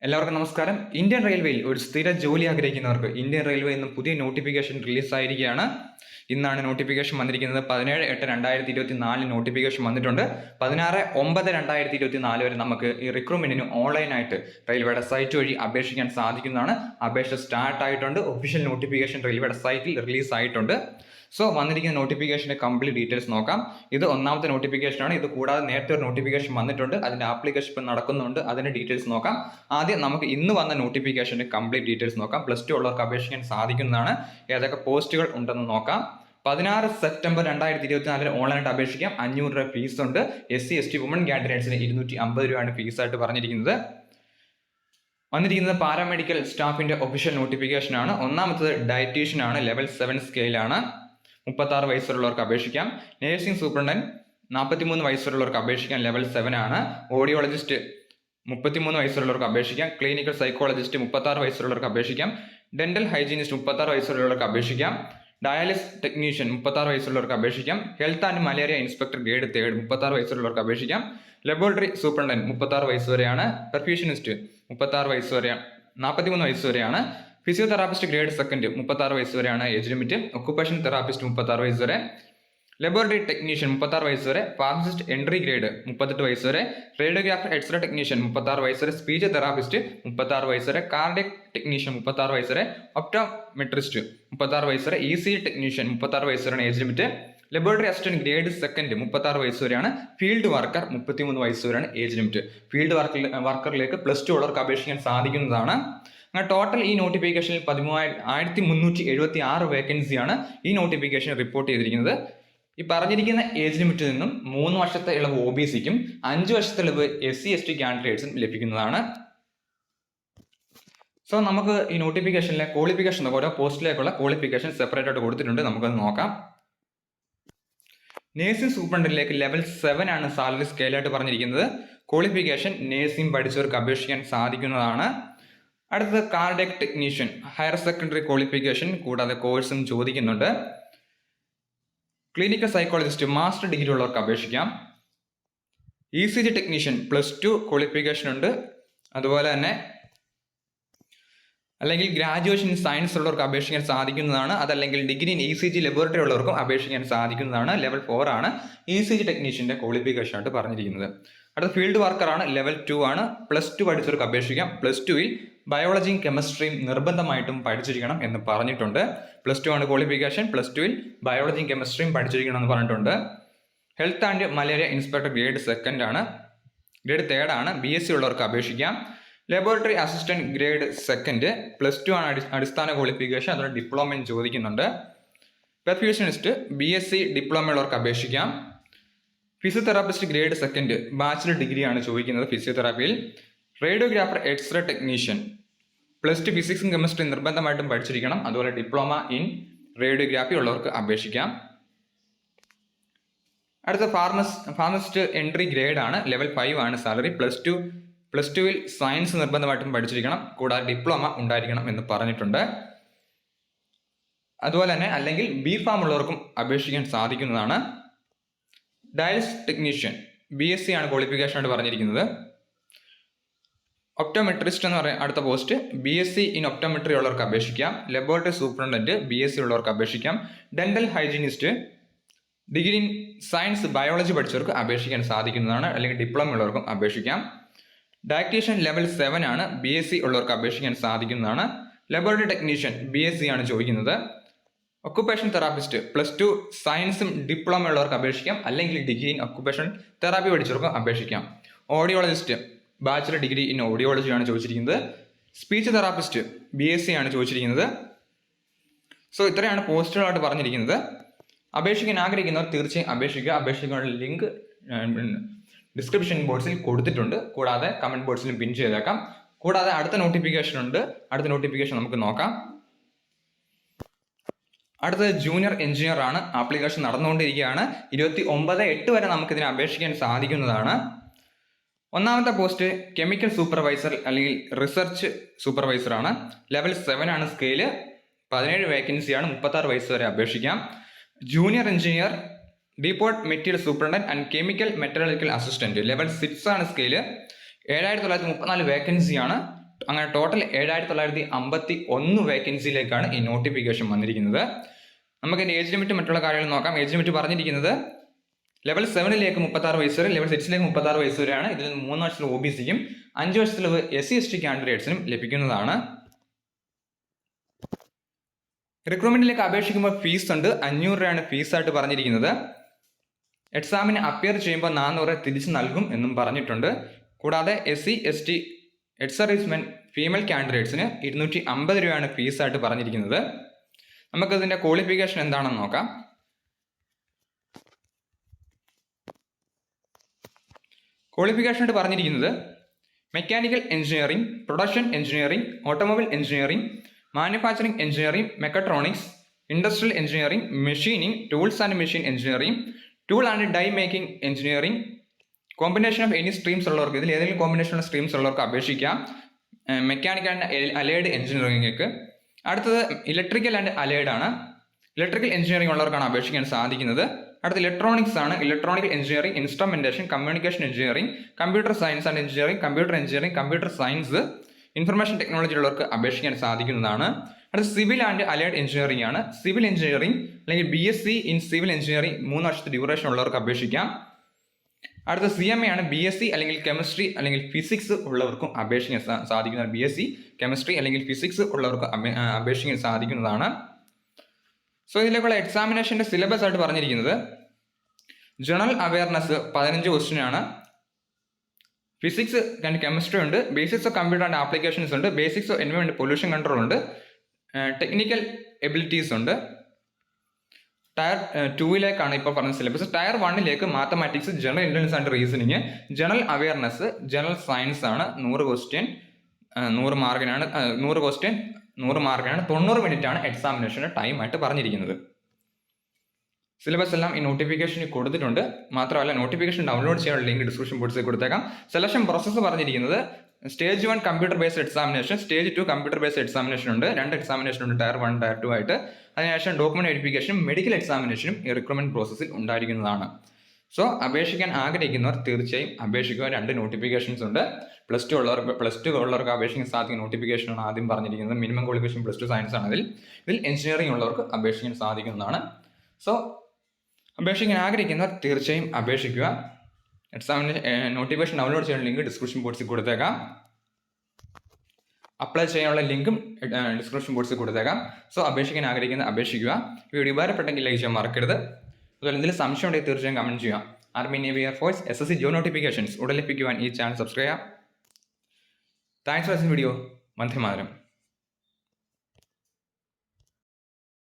എല്ലാവർക്കും നമസ്കാരം. ഇന്ത്യൻ റെയിൽവേയിൽ ഒരു സ്ഥിര ജോലി ആഗ്രഹിക്കുന്നവർക്ക് ഇന്ത്യൻ റെയിൽവേ ഇന്ന് പുതിയ നോട്ടിഫിക്കേഷൻ റിലീസായിരിക്കുകയാണ്. ഇന്നാണ് നോട്ടിഫിക്കേഷൻ വന്നിരിക്കുന്നത്. 17/8/2024 നോട്ടിഫിക്കേഷൻ വന്നിട്ടുണ്ട്. 16/9/2024 വരെ നമുക്ക് ഈ റിക്രൂട്ട്മെന്റിന് ഓൺലൈനായിട്ട് റെയിൽവേയുടെ സൈറ്റ് വഴി അപേക്ഷിക്കാൻ സാധിക്കുന്നതാണ്. അപേക്ഷ സ്റ്റാർട്ട് ആയിട്ടുണ്ട്. ഒഫീഷ്യൽ നോട്ടിഫിക്കേഷൻ റെയിൽവേയുടെ സൈറ്റിൽ റിലീസ് ആയിട്ടുണ്ട്. സോ വന്നിരിക്കുന്ന നോട്ടിഫിക്കേഷൻ്റെ കംപ്ലീറ്റ് ഡീറ്റെയിൽസ് നോക്കാം. ഇത് ഒന്നാമത്തെ നോട്ടിഫിക്കേഷനാണ്. ഇത് കൂടാതെ നേരത്തെ ഒരു നോട്ടിഫിക്കേഷൻ വന്നിട്ടുണ്ട്. അതിൻ്റെ ആപ്ലിക്കേഷൻ ഇപ്പം നടക്കുന്നുണ്ട്. അതിൻ്റെ ഡീറ്റെയിൽസ് നോക്കാം. ആദ്യം നമുക്ക് ഇന്ന് വന്ന നോട്ടിഫിക്കേഷൻ്റെ കംപ്ലീറ്റ് ഡീറ്റെയിൽസ് നോക്കാം. +2 ഉള്ളവർക്ക് അപേക്ഷിക്കാൻ സാധിക്കുന്നതാണ്. ഏതൊക്കെ പോസ്റ്റുകൾ ഉണ്ടെന്ന് നോക്കാം. 16 സെപ്റ്റംബർ 2024 ഓൺലൈനായിട്ട് അപേക്ഷിക്കാം. 500 രൂപ ഫീസ് ഉണ്ട്. SC ST വുമൺ കാൻഡിഡേറ്റ്സിന് 250 രൂപയാണ് ഫീസായിട്ട് പറഞ്ഞിരിക്കുന്നത്. വന്നിരിക്കുന്നത് പാരാമെഡിക്കൽ സ്റ്റാഫിൻ്റെ ഒഫീഷ്യൽ നോട്ടിഫിക്കേഷനാണ്. ഒന്നാമത്തത് ഡയറ്റീഷ്യൻ ആണ്. ലെവൽ 7 സ്കെയിലാണ്. 36 വയസ്സുള്ളവർക്ക് അപേക്ഷിക്കാം. നേഴ്സിംഗ് സൂപ്രണ്ടന്റ് 43 വയസ്സുള്ളവർക്ക് അപേക്ഷിക്കാം. ലെവൽ 7 ആണ്. ഓഡിയോളജിസ്റ്റ് 33 വയസ്സുള്ളവർക്ക് അപേക്ഷിക്കാം. ക്ലിനിക്കൽ സൈക്കോളജിസ്റ്റ് 36 വയസ്സുള്ളവർക്ക് അപേക്ഷിക്കാം. ഡെന്റൽ ഹൈജീനിസ്റ്റ് 36 വയസ്സുള്ളവർക്ക് അപേക്ഷിക്കാം. ഡയാലിസിസ് ടെക്നീഷ്യൻ 36 വയസ്സുള്ളവർക്ക് അപേക്ഷിക്കാം. Health and malaria inspector grade 3 36 വയസ്സുള്ളവർക്ക് അപേക്ഷിക്കാം. ലബോറട്ടറി സൂപ്രണ്ടന്റ് 36 വയസ്സ് വരെയാണ്. പെർഫ്യൂഷനിസ്റ്റ് 36 വയസ്സ് വരെയാണ്. 43 വയസ്സ് വരെയാണ്. ഫിസിയോതെറാപ്പിസ്റ്റ് ഗ്രേഡ് 2 36 വയസ്സ് വരെയാണ് ഏജ് ലിമിറ്റ്. ഒക്കുപേഷൻ തെറാപ്പിസ്റ്റ് 36 വയസ്സ് വരെ. ലബോറട്ടറി ടെക്നീഷ്യൻ 36 വയസ്സ് വരെ. ഫാർമസിസ്റ്റ് എൻട്രി ഗ്രേഡ് 38 വയസ്സ് വരെ. റേഡിയോഗ്രാഫർ എക്സ്റേ ടെക്നീഷ്യൻ 36 വയസ്സ് വരെ. സ്പീച്ച് തെറാപ്പിസ്റ്റ് 36 വയസ്സ് വരെ. കാർഡിയക് ടെക്നീഷ്യൻ 36 വയസ്സ് വരെ. ഒപ്റ്റോമെട്രിസ്റ്റ് 36 വയസ്സ് വരെ. ECG ടെക്നീഷ്യൻ 36 വയസ്സ് വരെയാണ് age limit. Laboratory assistant grade 2 36 വയസ്സ് വരെയാണ്. ഫീൽഡ് വർക്കർ 33 വയസ്സ് വരെയാണ് ഏജ് ലിമിറ്റ്. ഫീൽഡ് വർക്കറിലേക്ക് +2 ഉള്ളവർക്ക് അപേക്ഷിക്കാൻ സാധിക്കുന്നതാണ്. അങ്ങനെ ടോട്ടൽ ഈ നോട്ടിഫിക്കേഷനിൽ 1376 വേക്കൻസിയാണ് ഈ നോട്ടിഫിക്കേഷൻ റിപ്പോർട്ട് ചെയ്തിരിക്കുന്നത്. ഈ പറഞ്ഞിരിക്കുന്ന ഏജ് ലിമിറ്റിൽ നിന്നും 3 വർഷത്തെ ഇളവ് OBCക്കും 5 വർഷത്തെ ഇളവ് SC ST കാൻഡിഡേറ്റ്സും ലഭിക്കുന്നതാണ്. സോ നമുക്ക് ഈ നോട്ടിഫിക്കേഷനിലെ ക്വാളിഫിക്കേഷൻ ഓരോ പോസ്റ്റിലേക്കുള്ള ക്വാളിഫിക്കേഷൻ സെപ്പറേറ്റ് ആയിട്ട് കൊടുത്തിട്ടുണ്ട്. നമുക്കത് നോക്കാം. നേഴ്സിംഗ് സൂപ്രണ്ടിലേക്ക് ലെവൽ 7 ആണ് സാലറി സ്കെയിലായിട്ട് പറഞ്ഞിരിക്കുന്നത്. ക്വാളിഫിക്കേഷൻ നേഴ്സിംഗ് പഠിച്ചവർക്ക് അപേക്ഷിക്കാൻ സാധിക്കുന്നതാണ്. അടുത്തത് cardiac technician higher secondary qualification കൂടാതെ കോഴ്സും ചോദിക്കുന്നുണ്ട്. ക്ലിനിക്കൽ സൈക്കോളജിസ്റ്റ് മാസ്റ്റർ ഡിഗ്രി ഉള്ളവർക്ക് അപേക്ഷിക്കാം. ECG ടെക്നീഷ്യൻ +2 ക്വാളിഫിക്കേഷൻ ഉണ്ട്. അതുപോലെ തന്നെ അല്ലെങ്കിൽ ഗ്രാജുവേഷൻ സയൻസ് ഉള്ളവർക്ക് അപേക്ഷിക്കാൻ സാധിക്കുന്നതാണ്. അതല്ലെങ്കിൽ ഡിഗ്രി ഇൻ ECG ലബോറട്ടറി ഉള്ളവർക്കും അപേക്ഷിക്കാൻ സാധിക്കുന്നതാണ്. ലെവൽ 4 ആണ് ECG ടെക്നീഷ്യൻ്റെ ക്വാളിഫിക്കേഷൻ ആയിട്ട് പറഞ്ഞിരിക്കുന്നത്. അടുത്ത ഫീൽഡ് വർക്കറാണ്. ലെവൽ 2 ആണ്. +2 പഠിച്ചവർക്ക് അപേക്ഷിക്കാം. +2ൽ ബയോളജിയും കെമിസ്ട്രിയും നിർബന്ധമായിട്ടും പഠിച്ചിരിക്കണം എന്ന് പറഞ്ഞിട്ടുണ്ട്. +2 ആണ് ക്വാളിഫിക്കേഷൻ. +2ൽ ബയോളജിയും കെമിസ്ട്രിയും പഠിച്ചിരിക്കണം എന്ന് പറഞ്ഞിട്ടുണ്ട്. Health and malaria inspector grade 2 ആണ്. ഗ്രേഡ് 3 ആണ്. BSc ഉള്ളവർക്ക് അപേക്ഷിക്കാം. ലബോറട്ടറി അസിസ്റ്റന്റ് ഗ്രേഡ് 2 +2 ആണ് അടിസ്ഥാന ക്വാളിഫിക്കേഷൻ. അതുകൊണ്ട് ഡിപ്ലോമയും ചോദിക്കുന്നുണ്ട്. പെർഫ്യൂഷനിസ്റ്റ് BSc ഡിപ്ലോമ ഉള്ളവർക്ക് അപേക്ഷിക്കാം. ഫിസിയോതെറാപ്പിസ്റ്റ് ഗ്രേഡ് 2 ബാച്ചിലർ ഡിഗ്രിയാണ് ചോദിക്കുന്നത് ഫിസിയോതെറാപ്പിയിൽ. റേഡിയോഗ്രാഫർ എക്സ്റേ ടെക്നീഷ്യൻ +2 ഫിസിക്സും കെമിസ്ട്രി നിർബന്ധമായിട്ടും പഠിച്ചിരിക്കണം. അതുപോലെ ഡിപ്ലോമ ഇൻ റേഡിയോഗ്രാഫി ഉള്ളവർക്ക് അപേക്ഷിക്കാം. അടുത്ത ഫാർമസിസ്റ്റ് എൻട്രി ഗ്രേഡ് ആണ്. ലെവൽ 5 ആണ് സാലറി. +2ൽ സയൻസ് നിർബന്ധമായിട്ടും പഠിച്ചിരിക്കണം. കൂടാതെ ഡിപ്ലോമ ഉണ്ടായിരിക്കണം എന്ന് പറഞ്ഞിട്ടുണ്ട്. അതുപോലെ തന്നെ അല്ലെങ്കിൽ B.Pharm ഉള്ളവർക്കും അപേക്ഷിക്കാൻ സാധിക്കുന്നതാണ്. ഡയാലിസിസ് ടെക്നീഷ്യൻ BSc ആണ് ക്വാളിഫിക്കേഷൻ ആയിട്ട് പറഞ്ഞിരിക്കുന്നത്. ഒപ്റ്റോമെട്രിസ്റ്റ് എന്ന് പറയുന്ന അടുത്ത പോസ്റ്റ് BSc ഇൻ ഒപ്റ്റോമെട്രി ഉള്ളവർക്ക് അപേക്ഷിക്കാം. ലബോറട്ടറി സൂപ്രണ്ടന്റ് BSc ഉള്ളവർക്ക് അപേക്ഷിക്കാം. Dental hygienist degree in science biology പഠിച്ചവർക്ക് അപേക്ഷിക്കാൻ സാധിക്കുന്നതാണ്. അല്ലെങ്കിൽ ഡിപ്ലോമ ഉള്ളവർക്കും അപേക്ഷിക്കാം. ഡയറ്റീഷ്യൻ ലെവൽ 7 ആണ്. BSc ഉള്ളവർക്ക് അപേക്ഷിക്കാൻ സാധിക്കുന്നതാണ്. ലബോറട്ടറി ടെക്നീഷ്യൻ BSc ആണ് ചോദിക്കുന്നത്. ഒക്കുപേഷൻ തെറാപ്പിസ്റ്റ് +2 സയൻസും ഡിപ്ലോമ ഉള്ളവർക്ക് അപേക്ഷിക്കാം. അല്ലെങ്കിൽ ഡിഗ്രി ഇൻ ഒക്കുപേഷൻ തെറാപ്പി പഠിച്ചവർക്ക് അപേക്ഷിക്കാം. ഓഡിയോളജിസ്റ്റ് ബാച്ചിലർ ഡിഗ്രി ഇൻ ഓഡിയോളജിയാണ് ചോദിച്ചിരിക്കുന്നത്. സ്പീച്ച് തെറാപ്പിസ്റ്റ് BSc ആണ് ചോദിച്ചിരിക്കുന്നത്. സോ ഇത്രയാണ് പോസ്റ്റുകളായിട്ട് പറഞ്ഞിരിക്കുന്നത്. അപേക്ഷിക്കാൻ ആഗ്രഹിക്കുന്നവർ തീർച്ചയായും അപേക്ഷിക്കുക. അപേക്ഷിക്കാനുള്ള ലിങ്ക് ഡിസ്ക്രിപ്ഷൻ ബോക്സിൽ കൊടുത്തിട്ടുണ്ട്. കൂടാതെ കമൻറ്റ് ബോക്സിലും പിൻ ചെയ്തേക്കാം. കൂടാതെ അടുത്ത നോട്ടിഫിക്കേഷൻ ഉണ്ട്. അടുത്ത നോട്ടിഫിക്കേഷൻ നമുക്ക് നോക്കാം. അടുത്തത് ജൂനിയർ എഞ്ചിനീയർ ആണ്. ആപ്ലിക്കേഷൻ നടന്നുകൊണ്ടിരിക്കുകയാണ്. 29/8 വരെ നമുക്കിതിനെ അപേക്ഷിക്കാൻ സാധിക്കുന്നതാണ്. ഒന്നാമത്തെ പോസ്റ്റ് കെമിക്കൽ സൂപ്പർവൈസർ അല്ലെങ്കിൽ റിസർച്ച് സൂപ്പർവൈസർ ആണ്. ലെവൽ 7 ആണ് സ്കെയില്. 17 വേക്കൻസിയാണ്. 36 വയസ്സ് വരെ അപേക്ഷിക്കാം. Junior engineer depot material superintendent and chemical metallurgical assistant level 6 ആണ് സ്കെയില്. 7934 വേക്കൻസിയാണ്. അങ്ങനെ ടോട്ടൽ 7,951 വേക്കൻസിയിലേക്കാണ് ഈ നോട്ടിഫിക്കേഷൻ വന്നിരിക്കുന്നത്. നമുക്ക് ഏജ് ലിമിറ്റ് മറ്റുള്ള കാര്യങ്ങൾ നോക്കാം. ഏജ് ലിമിറ്റ് പറഞ്ഞിരിക്കുന്നത് ലെവൽ 7ലേക്ക് 36 വയസ്സ് വരെ, ലെവൽ 6ലേക്ക് 36 വയസ്സ് വരെയാണ്. ഇതിൽ നിന്ന് 3 വർഷത്തിൽ OBCക്കും 5 വർഷത്തിൽ SC/ST കാൻഡിഡേറ്റ്സിനും ലഭിക്കുന്നതാണ്. റിക്രൂട്ട്മെന്റിലേക്ക് അപേക്ഷിക്കുമ്പോൾ ഫീസ് ഉണ്ട്. 500 രൂപയാണ് ഫീസായിട്ട് പറഞ്ഞിരിക്കുന്നത്. എക്സാമിന് അപ്പിയർ ചെയ്യുമ്പോൾ 400 തിരിച്ചു നൽകും എന്നും പറഞ്ഞിട്ടുണ്ട്. കൂടാതെ SC/ST എക്സ് സർവീസ്മെൻ ഫീമെയിൽ കാൻഡിഡേറ്റ്സിന് 250 രൂപയാണ് ഫീസായിട്ട് പറഞ്ഞിരിക്കുന്നത്. നമുക്കതിൻ്റെ ക്വാളിഫിക്കേഷൻ എന്താണെന്ന് നോക്കാം. ക്വാളിഫിക്കേഷൻ ആയിട്ട് പറഞ്ഞിരിക്കുന്നത് mechanical engineering, production engineering, automobile engineering, manufacturing engineering, mechatronics, industrial engineering, machining, tools and machine engineering, tool and die making engineering, combination of any streams ഉള്ളവർക്ക്, ഇതിൽ ഏതെങ്കിലും കോമ്പിനേഷൻ സ്ട്രീംസ് ഉള്ളവർക്ക് അപേക്ഷിക്കാം. മെക്കാനിക്കൽ ആൻഡ് അലൈഡ് എഞ്ചിനീയറിംഗിലേക്ക്. അടുത്തത് electrical and allied ആണ്. Electrical engineering ഉള്ളവർക്കാണ് അപേക്ഷിക്കാൻ സാധിക്കുന്നത്. അടുത്ത ഇലക്ട്രോണിക്സ് ആണ്. Electronic engineering, instrumentation, communication engineering, computer science and engineering, computer engineering, computer science, information technology ഉള്ളവർക്ക് അപേക്ഷിക്കാൻ സാധിക്കുന്നതാണ്. അടുത്ത സിവിൽ ആൻഡ് അലൈഡ് എഞ്ചിനീയറിംഗ് ആണ്. സിവിൽ എഞ്ചിനീയറിംഗ് അല്ലെങ്കിൽ BSc ഇൻ സിവിൽ എഞ്ചിനീയറിംഗ് 3 വർഷത്തെ ഡ്യൂറേഷൻ ഉള്ളവർക്ക് അപേക്ഷിക്കാം. അടുത്ത CMA ആണ്. BSc അല്ലെങ്കിൽ കെമിസ്ട്രി അല്ലെങ്കിൽ ഫിസിക്സ് ഉള്ളവർക്കും അപേക്ഷിക്കാൻ സാധിക്കുന്നതാണ്. BSc കെമിസ്ട്രി അല്ലെങ്കിൽ ഫിസിക്സ് ഉള്ളവർക്ക് അപേക്ഷിക്കാൻ സാധിക്കുന്നതാണ്. സോ ഇതിലേക്കുള്ള എക്സാമിനേഷൻ്റെ സിലബസ് ആയിട്ട് പറഞ്ഞിരിക്കുന്നത് ജനറൽ അവയർനെസ് 15 ക്വസ്റ്റ്യൻ ആണ്. ഫിസിക്സ് ആൻഡ് കെമിസ്ട്രി ഉണ്ട്. Basics of computer and applications ഉണ്ട്. Basics of environment pollution control ഉണ്ട്. ടെക്നിക്കൽ എബിലിറ്റീസ് ഉണ്ട്. ടയർ 2ലേക്കാണ് ഇപ്പോൾ പറഞ്ഞ സിലബസ്. ടയർ 1ലേക്ക് mathematics, general intelligence and reasoning, general awareness, general science ആണ്. 100 ക്വസ്റ്റ്യൻ 100 മാർക്കിനാണ്. 100 ക്വസ്റ്റ്യൻ 100 മാർക്കിനാണ്. 90 മിനിറ്റ് ആണ് എക്സാമിനേഷൻ്റെ ടൈം ആയിട്ട് പറഞ്ഞിരിക്കുന്നത്. സിലബസ് എല്ലാം ഈ നോട്ടിഫിക്കേഷനിൽ കൊടുത്തിട്ടുണ്ട്. മാത്രമല്ല നോട്ടിഫിക്കേഷൻ ഡൗൺലോഡ് ചെയ്യാനുള്ള ലിങ്ക് ഡിസ്ക്രിപ്ഷൻ ബോക്സിൽ കൊടുത്തേക്കാം. സെലക്ഷൻ പ്രോസസ്സ് പറഞ്ഞിരിക്കുന്നത് stage 1 computer based examination, stage 2 computer based examination ഉണ്ട്. 2 എക്സാമിനേഷൻ ഉണ്ട്, ടയർ 1 ടയർ 2 ആയിട്ട്. അതിനുശേഷം ഡോക്യുമെന്റ് വെരിഫിക്കേഷനും മെഡിക്കൽ എക്സാമിനേഷനും ഈ റിക്രൂട്ട്മെന്റ് പ്രോസസ്സിൽ ഉണ്ടായിരിക്കുന്നതാണ്. സോ അപേക്ഷിക്കാൻ ആഗ്രഹിക്കുന്നവർ തീർച്ചയായും അപേക്ഷിക്കുക. 2 നോട്ടിഫിക്കേഷൻസ് ഉണ്ട്. പ്ലസ് ടു ഉള്ളവർക്ക് അപേക്ഷിക്കാൻ സാധിക്കുന്ന നോട്ടിഫിക്കേഷനാണ് ആദ്യം പറഞ്ഞിരിക്കുന്നത്. മിനിമം ക്വാളിഫിക്കേഷൻ +2 സയൻസ് ആണ്. ഇതിൽ എഞ്ചിനീയറിംഗ് ഉള്ളവർക്ക് അപേക്ഷിക്കാൻ സാധിക്കുന്നതാണ്. സോ അപേക്ഷിക്കാൻ ആഗ്രഹിക്കുന്നവർ തീർച്ചയായും അപേക്ഷിക്കുക. എക്സാമിന് നോട്ടിഫിക്കേഷൻ ഡൗൺലോഡ് ചെയ്യാനുള്ള ലിങ്ക് ഡിസ്ക്രിപ്ഷൻ ബോക്സിൽ കൊടുത്തേക്കാം. അപ്ലൈ ചെയ്യാനുള്ള ലിങ്കും ഡിസ്ക്രിപ്ഷൻ ബോക്സിൽ കൊടുത്തേക്കാം. സോ അപേക്ഷിക്കാൻ ആഗ്രഹിക്കുന്ന അപേക്ഷിക്കുക. വീഡിയോ ഉപകാരപ്പെട്ടെങ്കിൽ ലൈക്ക് ചെയ്യാൻ മറക്കരുത്. അതുപോലെ എന്തെങ്കിലും സംശയം ഉണ്ടെങ്കിൽ തീർച്ചയായും കമന്റ് ചെയ്യാം. Army, navy, air force, SSC job notifications ഉടൻ ലഭിക്കുവാൻ ഈ ചാനൽ സബ്സ്ക്രൈബ് ചെയ്യാം. Thanks for watching video. Vande Mataram.